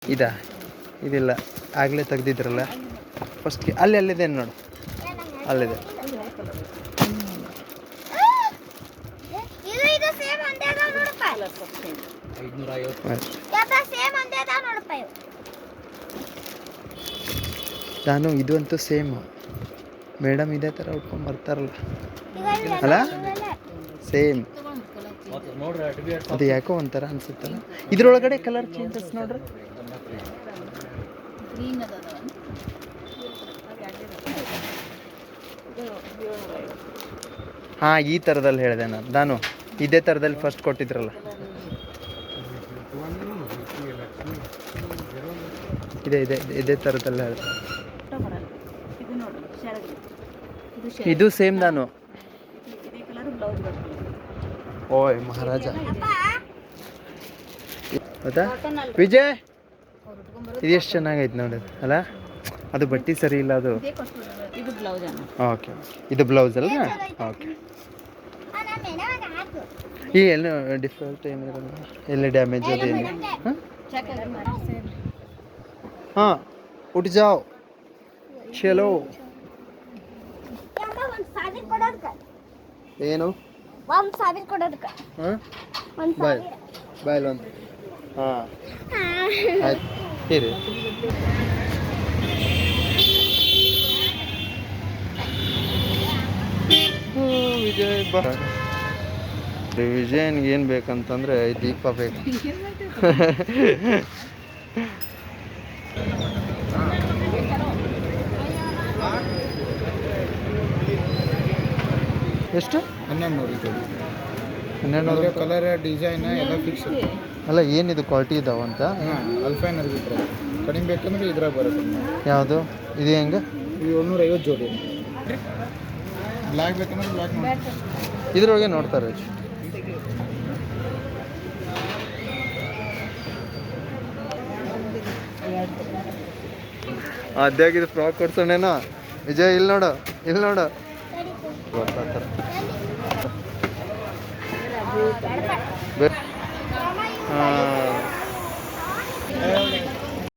ಇದಾ ಇದಿಲ್ಲ ಆಗಲೇ ತೆಗ್ದಿದ್ರಲ್ಲ ಫಸ್ಟ್ಗೆ ಅಲ್ಲಿದೆ ನೋಡು ಅಲ್ಲಿದೆ. ನಾನು ಇದು ಅಂತೂ ಸೇಮ್ ಮೇಡಮ್ ಇದೇ ಥರ ಉಟ್ಕೊಂಡು ಬರ್ತಾರಲ್ಲ ಅಲ್ಲ ಸೇಮ್. ಅದು ಯಾಕೋ ಒಂಥರ ಅನ್ಸುತ್ತಲ್ಲ. ಇದ್ರೊಳಗಡೆ ಕಲರ್ ಚೇಂಜಸ್ ನೋಡ್ರಿ. ಹಾಂ ಈ ಥರದಲ್ಲಿ ಹೇಳಿದೆ ನಾನು ಇದೇ ಥರದಲ್ಲಿ ಫಸ್ಟ್ ಕೊಟ್ಟಿದ್ರಲ್ಲ ಇದೇ ಥರದಲ್ಲಿ ಹೇಳಿದೆ. ಇದು ಸೇಮ್ ನಾನು. ಓಯ್ ಮಹಾರಾಜ ಹೌದಾ ವಿಜಯ್ ಇದು ಎಷ್ಟು ಚೆನ್ನಾಗೈತೆ ನೋಡಿ ಅಲ್ಲ. ಅದು ಬಟ್ಟೆ ಸರಿ ಇಲ್ಲ ಅದು. ಓಕೆ ಇದು ಬ್ಲೌಸ್ ಅಲ್ಲ. ಓಕೆ ಈ ಏನು ಡಿಫಾಲ್ಟ್ ಏನಿರಲ್ಲ ಎಲ್ಲಿ ಡ್ಯಾಮೇಜ್ ಅದೇನು. ಹಾಂ ಉಟ್ ಜಾವ್ ಚಲೋ. ಏನು ಹಾಂ ಬಾಯ್ ಒಂದು ಹಾಂ ಆಯ್ತು ಇರಿ. ವಿಜಯ್ ಬಾ ವಿಜಯನ್ಗೆ ಏನು ಬೇಕಂತಂದರೆ ದೀಪ ಬೇಕು. ಎಷ್ಟು 1200 ಕಲರ್ ಡಿಸೈನ್ ಎಲ್ಲ ಫಿಕ್ಸ್ ಅಲ್ಲ. ಏನಿದು ಕ್ವಾಲಿಟಿ ಇದಾವ ಅಂತ. ಅಲ್ಫೈನ್ ಅರ್ಬಿಟ್ರೆ ಕಡಿಮೆ ಬೇಕಂದ್ರೆ ಇದ್ರಾಗ ಬರುತ್ತೆ. ಯಾವುದು ಇದು ಹೆಂಗೆ? ಇದು 150 ಜೋಡಿ. ಬ್ಲ್ಯಾಕ್ ಬೇಕಂದ್ರೆ ಬ್ಲ್ಯಾಕ್ ಇದ್ರೊಳಗೆ ನೋಡ್ತಾರೆ. ಅದಾಗಿದ್ದು ಫ್ರಾಕ್ ಕೊಡ್ಸೋಣೇನೋ ವಿಜಯ್. ಇಲ್ಲಿ ನೋಡು ಗೊತ್ತಾಗ್ತಾರೆ.